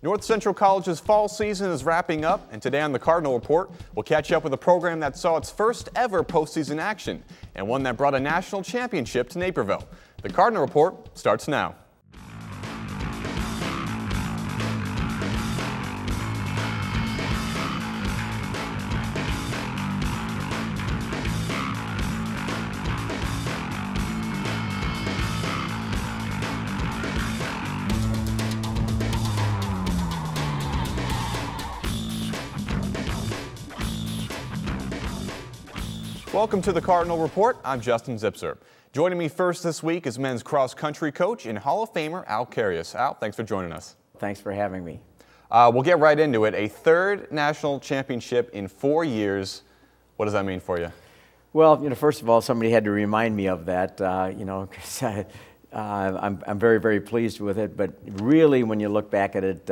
North Central College's fall season is wrapping up, and today on the Cardinal Report, we'll catch up with a program that saw its first ever postseason action and one that brought a national championship to Naperville. The Cardinal Report starts now. Welcome to the Cardinal Report. I'm Justin Zipser. Joining me first this week is men's cross-country coach and Hall of Famer Al Carius. Al, thanks for joining us. Thanks for having me. We'll get right into it. A third national championship in 4 years. What does that mean for you? Well, first of all, somebody had to remind me of that, because I'm very, very pleased with it. But really, when you look back at it,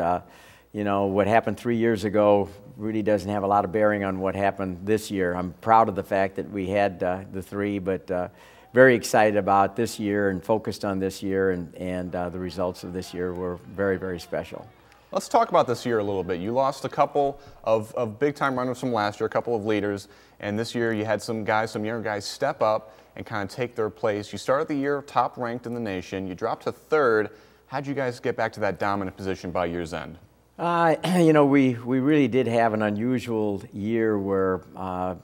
what happened 3 years ago really doesn't have a lot of bearing on what happened this year. I'm proud of the fact that we had the three, but very excited about this year and focused on this year, and the results of this year were very, very special. Let's talk about this year a little bit. You lost a couple of big-time runners from last year, a couple of leaders, and this year you had some younger guys step up and kind of take their place. You started the year top-ranked in the nation. You dropped to third. How'd you guys get back to that dominant position by year's end? We really did have an unusual year where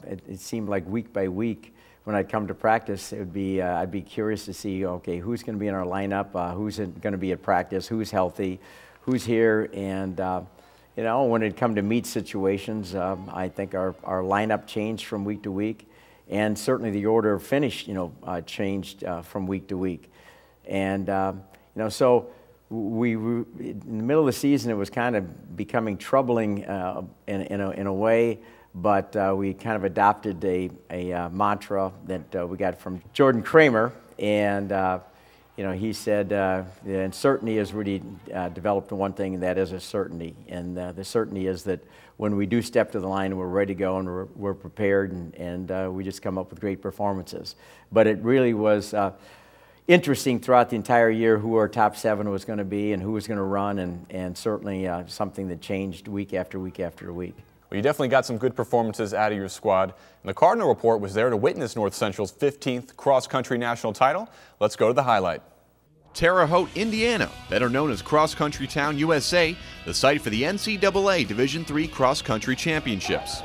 it seemed like week by week when I'd come to practice, it would be I'd be curious to see, okay, who's going to be in our lineup, who's going to be at practice, who's healthy, who's here, and when it come to meet situations, I think our lineup changed from week to week, and certainly the order of finish, changed from week to week, and so. In the middle of the season, it was kind of becoming troubling in a way, but we kind of adopted a mantra that we got from John Crain, and he said uncertainty has really developed one thing, and that is a certainty. And the certainty is that when we do step to the line, we're ready to go and we're prepared, and we just come up with great performances. But it really was interesting throughout the entire year who our top seven was going to be and who was going to run, and certainly something that changed week after week after week. Well, you definitely got some good performances out of your squad. And the Cardinal Report was there to witness North Central's 15th cross-country national title. Let's go to the highlight. Terre Haute, Indiana, better known as Cross Country Town, USA, the site for the NCAA Division III cross-country championships.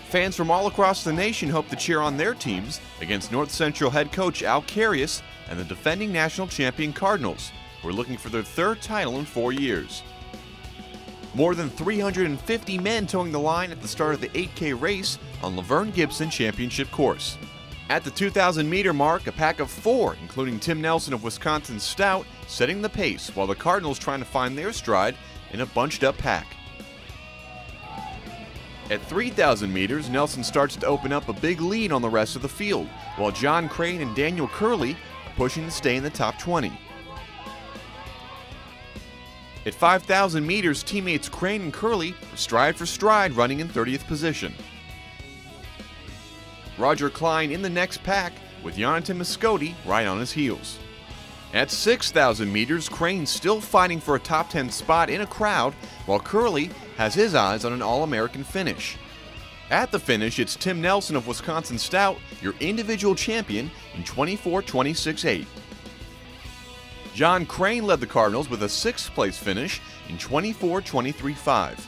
Fans from all across the nation hope to cheer on their teams against North Central head coach Al Carius and the defending national champion Cardinals, who are looking for their third title in 4 years. More than 350 men towing the line at the start of the 8K race on Laverne Gibson Championship course. At the 2,000-meter mark, a pack of 4, including Tim Nelson of Wisconsin Stout, setting the pace while the Cardinals trying to find their stride in a bunched-up pack. At 3,000 meters, Nelson starts to open up a big lead on the rest of the field, while John Crain and Daniel Kerley pushing to stay in the top 20. At 5,000 meters, teammates Crain and Kerley are stride for stride running in 30th position. Roger Klein in the next pack with Jonathan Muscotti right on his heels. At 6,000 meters, Crain still fighting for a top 10 spot in a crowd, while Kerley has his eyes on an All-American finish. At the finish, it's Tim Nelson of Wisconsin Stout, your individual champion in 24-26-8. John Crain led the Cardinals with a 6th place finish in 24-23-5.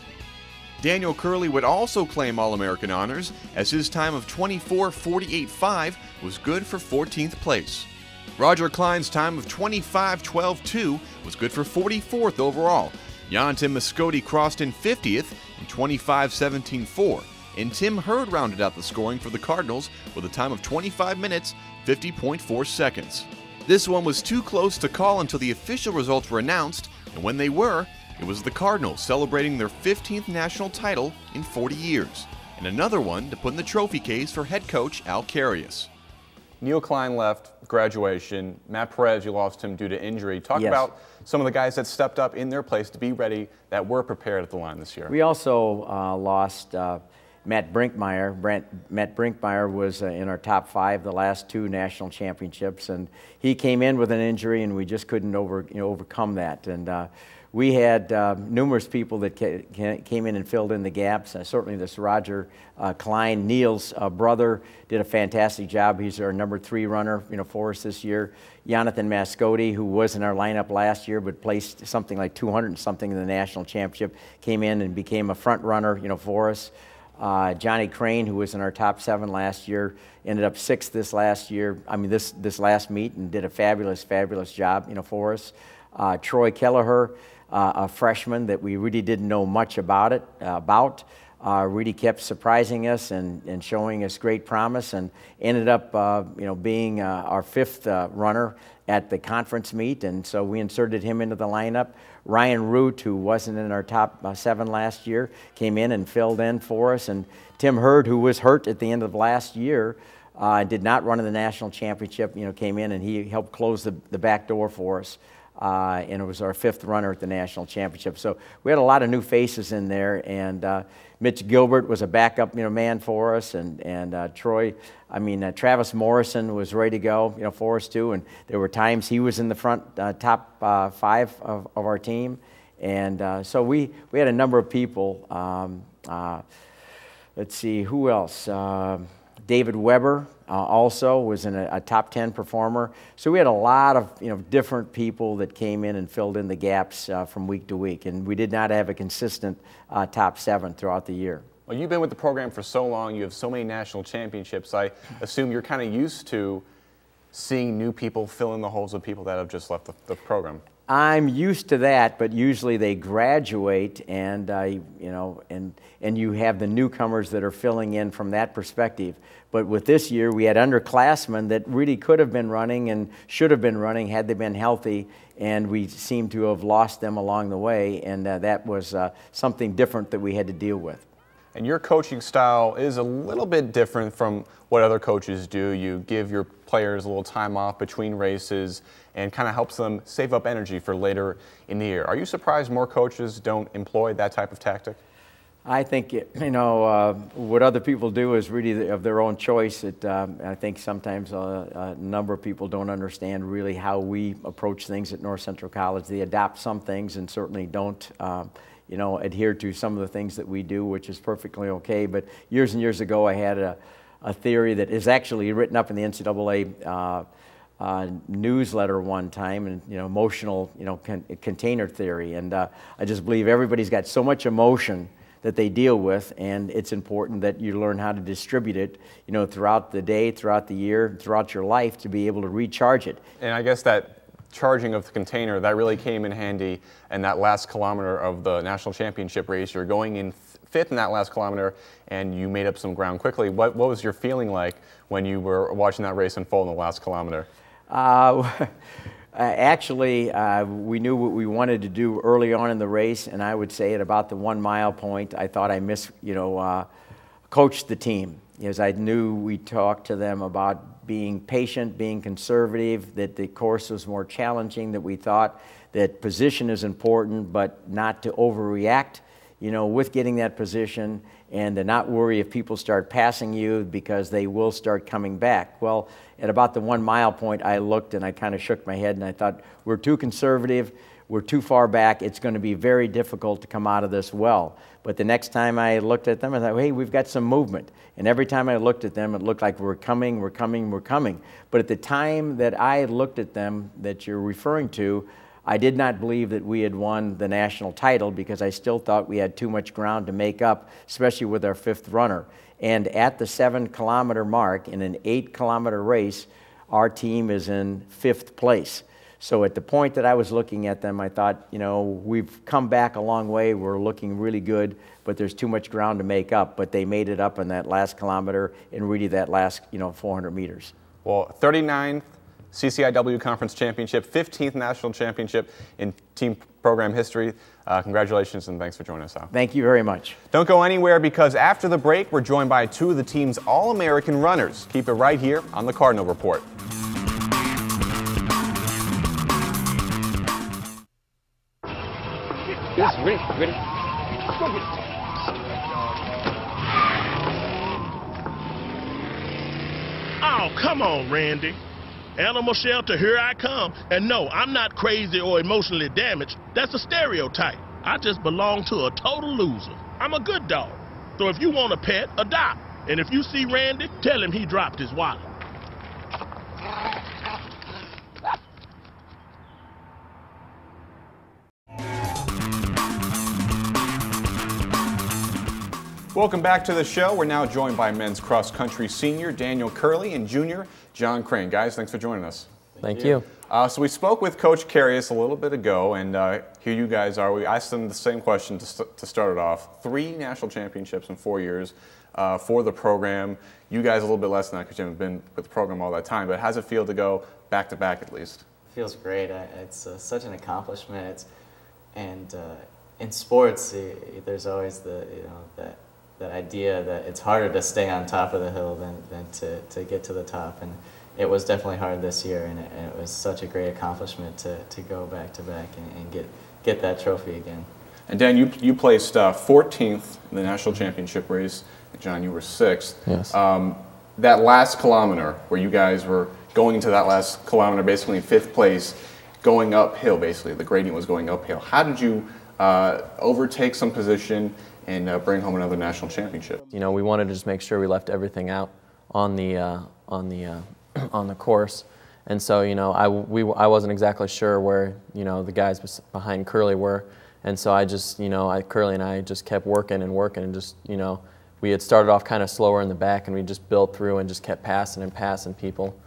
Daniel Kerley would also claim All-American honors, as his time of 24-48-5 was good for 14th place. Roger Klein's time of 25-12-2 was good for 44th overall. Jonathan Muscotti crossed in 50th in 25-17-4. And Tim Hurd rounded out the scoring for the Cardinals with a time of 25 minutes, 50.4 seconds. This one was too close to call until the official results were announced, and when they were, it was the Cardinals celebrating their 15th national title in 40 years, and another one to put in the trophy case for head coach Al Carius. Neil Klein left, graduation. Matt Perez, you lost him due to injury. Talk about some of the guys that stepped up in their place to be ready, that were prepared at the line this year. We also lost Matt Brinkmeyer. Matt Brinkmeyer was in our top 5 the last 2 national championships, and he came in with an injury, and we just couldn't overcome that. And we had numerous people that came in and filled in the gaps. Certainly this Roger Klein, Neil's brother, did a fantastic job. He's our number 3 runner, for us this year. Jonathan Mascotti, who was in our lineup last year but placed something like 200 and something in the national championship, came in and became a front runner, for us. Johnny Crain, who was in our top 7 last year, ended up 6th this last year. This last meet, and did a fabulous job, for us. Troy Kelleher, a freshman that we really didn't know much about, really kept surprising us and showing us great promise, and ended up, being our 5th runner at the conference meet, and so we inserted him into the lineup. Ryan Root, who wasn't in our top 7 last year, came in and filled in for us, and Tim Hurd, who was hurt at the end of last year, did not run in the national championship, came in and he helped close the back door for us. And it was our 5th runner at the national championship. So we had a lot of new faces in there, and Mitch Gilbert was a backup, man for us, and Travis Morrison was ready to go, for us too. And there were times he was in the front top 5 of our team, and so we had a number of people. Let's see, who else? David Weber also was in a top 10 performer. So we had a lot of different people that came in and filled in the gaps from week to week, and we did not have a consistent top 7 throughout the year. Well, you've been with the program for so long. You have so many national championships. I assume you're kind of used to seeing new people fill in the holes of people that have just left the program. I'm used to that, but usually they graduate, and and you have the newcomers that are filling in from that perspective. But with this year, we had underclassmen that really could have been running and should have been running had they been healthy, and we seem to have lost them along the way, and that was something different that we had to deal with. And your coaching style is a little bit different from what other coaches do. You give your players a little time off between races and kind of helps them save up energy for later in the year. Are you surprised more coaches don't employ that type of tactic? I think, what other people do is really of their own choice. I think sometimes a number of people don't understand really how we approach things at North Central College. They adopt some things and certainly don't adhere to some of the things that we do, which is perfectly okay. But years and years ago, I had a theory that is actually written up in the NCAA newsletter one time, and emotional container theory. And I just believe everybody's got so much emotion that they deal with, and it's important that you learn how to distribute it, throughout the day, throughout the year, throughout your life, to be able to recharge it. And I guess that charging of the container, that really came in handy in that last kilometer of the national championship race. You're going in 5th in that last kilometer, and you made up some ground quickly. What was your feeling like when you were watching that race unfold in the last kilometer? Actually, we knew what we wanted to do early on in the race, and I would say at about the 1 mile point, I thought I coached the team, because I knew we talked to them about being patient, being conservative, that the course was more challenging, that we thought that position is important, but not to overreact, with getting that position, and to not worry if people start passing you, because they will start coming back. Well, at about the 1 mile point, I looked and I kind of shook my head and I thought, we're too conservative, we're too far back, it's going to be very difficult to come out of this well. But the next time I looked at them, I thought, hey, we've got some movement. And every time I looked at them, it looked like we're coming. But at the time that I looked at them that you're referring to, I did not believe that we had won the national title, because I still thought we had too much ground to make up, especially with our 5th runner. And at the 7 kilometer mark in an 8 kilometer race, our team is in 5th place. So at the point that I was looking at them, I thought, we've come back a long way, we're looking really good, but there's too much ground to make up. But they made it up in that last kilometer and really that last 400 meters. Well, 39th CCIW Conference Championship, 15th National Championship in team program history. Congratulations, and thanks for joining us, Al. Thank you very much. Don't go anywhere, because after the break, we're joined by 2 of the team's All-American runners. Keep it right here on the Cardinal Report. Yes, ready. Oh, come on, Randy. animal shelter, here I come. And no, I'm not crazy or emotionally damaged. That's a stereotype. I just belong to a total loser. I'm a good dog. So if you want a pet, adopt. And if you see Randy, tell him he dropped his wallet. Welcome back to the show. We're now joined by men's cross country senior Daniel Kerley and junior John Crain. Guys, thanks for joining us. Thank you. So we spoke with Coach Carius a little bit ago, and here you guys are. We asked them the same question to start it off. 3 national championships in 4 years for the program. You guys a little bit less than that because you haven't been with the program all that time. But how does it feel to go back to back at least? It feels great. It's such an accomplishment. And in sports, there's always that idea that it's harder to stay on top of the hill than to get to the top. And it was definitely hard this year, and it was such a great accomplishment to go back to back and get that trophy again. And Dan, you placed 14th in the national championship race. John, you were 6th. Yes. That last kilometer, where you guys were going into that last kilometer basically in 5th place, going uphill basically, the gradient was going uphill. How did you overtake some position and bring home another national championship? You know, we wanted to just make sure we left everything out on the course, and so I wasn't exactly sure where the guys behind Kerley were, and so I just Kerley and I just kept working and just we had started off kind of slower in the back, and we just built through and just kept passing and passing people,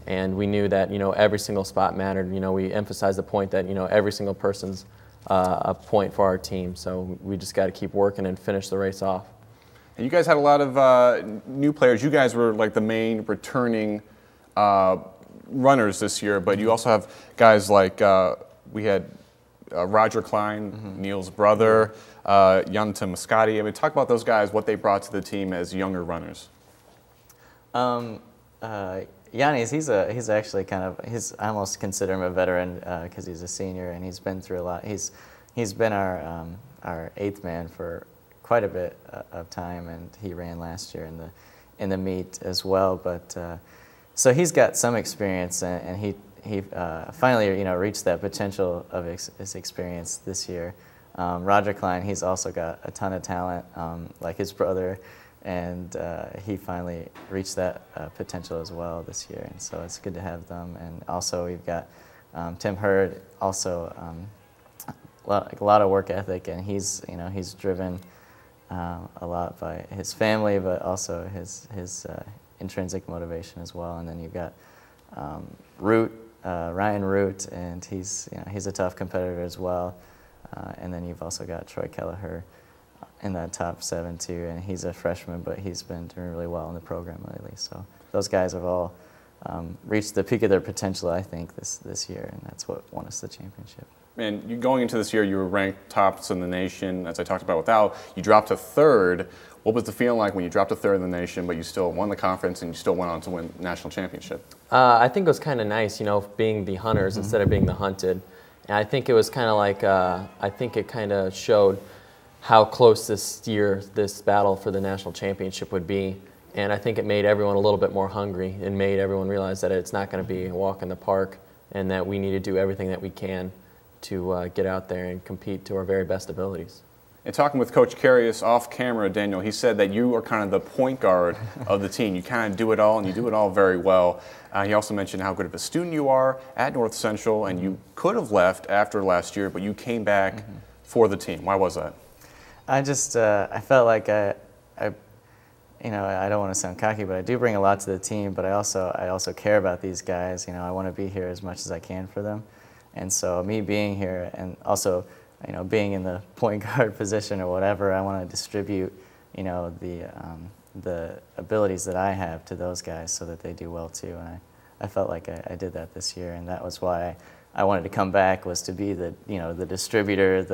and we knew that every single spot mattered. We emphasized the point that every single person's a point for our team, so we just got to keep working and finish the race off. And you guys had a lot of new players. You guys were like the main returning runners this year, but you also have guys like we had Roger Klein, Neil's brother, Jonathan Muscati. I mean, talk about those guys, what they brought to the team as younger runners. Yannis, he's actually I almost consider him a veteran because he's a senior and he's been through a lot. He's been our 8th man for quite a bit of time, and he ran last year in the meet as well. But so he's got some experience, and he finally reached that potential of his experience this year. Roger Klein, he's also got a ton of talent, like his brother. And he finally reached that potential as well this year, and so it's good to have them. And also we've got Tim Hurd, also a lot of work ethic, and he's driven a lot by his family, but also his intrinsic motivation as well. And then you've got Ryan Root, and he's a tough competitor as well. And then you've also got Troy Kelleher in that top 7 too, and he's a freshman, but he's been doing really well in the program lately. So those guys have all reached the peak of their potential, I think, this year, and that's what won us the championship. And you going into this year, you were ranked tops in the nation, as I talked about with Al. You dropped to 3rd. What was the feeling like when you dropped to 3rd in the nation, but you still won the conference and you still went on to win the national championship? I think it was kind of nice, being the hunters instead of being the hunted. And I think it was kind of like, I think it kind of showed how close this battle for the national championship would be. And I think it made everyone a little bit more hungry and made everyone realize that it's not going to be a walk in the park and that we need to do everything that we can to get out there and compete to our very best abilities. And talking with Coach Carius off camera, Daniel, he said that you are kind of the point guard of the team. You kind of do it all, and you do it all very well. He also mentioned how good of a student you are at North Central, and you could have left after last year, but you came back for the team. Why was that? I just I felt like I don't want to sound cocky, but I do bring a lot to the team. But I also care about these guys. I want to be here as much as I can for them, and so me being here and also being in the point guard position or whatever, I want to distribute the abilities that I have to those guys so that they do well too. And I felt like I did that this year, and that was why I wanted to come back, was to be the the distributor,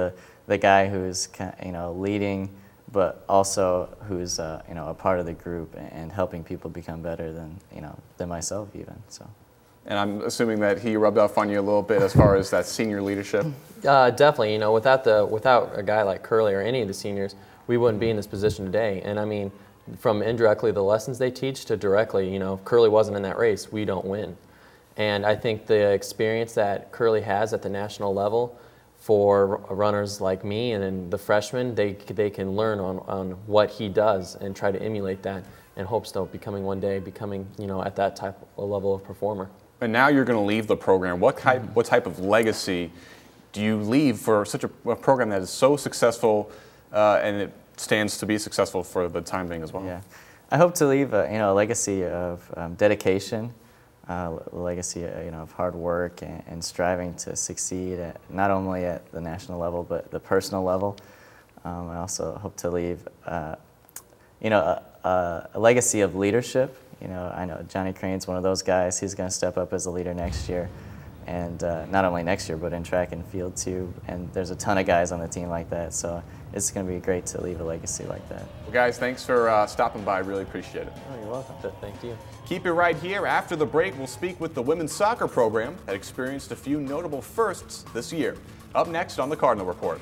the guy who's leading, but also who's a part of the group and helping people become better than myself even. So. And I'm assuming that he rubbed off on you a little bit as far as that senior leadership. Definitely. Without a guy like Kerley or any of the seniors, we wouldn't be in this position today. And I mean, from indirectly the lessons they teach to directly, if Kerley wasn't in that race, we don't win. And I think the experience that Kerley has at the national level for runners like me and then the freshmen, they can learn on what he does and try to emulate that in hopes of one day becoming, at that type of level of performer. And now you're going to leave the program. What type of legacy do you leave for such a program that is so successful and it stands to be successful for the time being as well? Yeah, I hope to leave a legacy of dedication, a legacy of hard work and striving to succeed not only at the national level but the personal level. I also hope to leave a legacy of leadership. I know Johnny Crane's one of those guys. He's going to step up as a leader next year, and not only next year, but in track and field too. And there's a ton of guys on the team like that, so it's going to be great to leave a legacy like that. Well, guys, thanks for stopping by. Really appreciate it. Oh, you're welcome. Thank you. Keep it right here. After the break, we'll speak with the women's soccer program that experienced a few notable firsts this year. Up next on the Cardinal Report.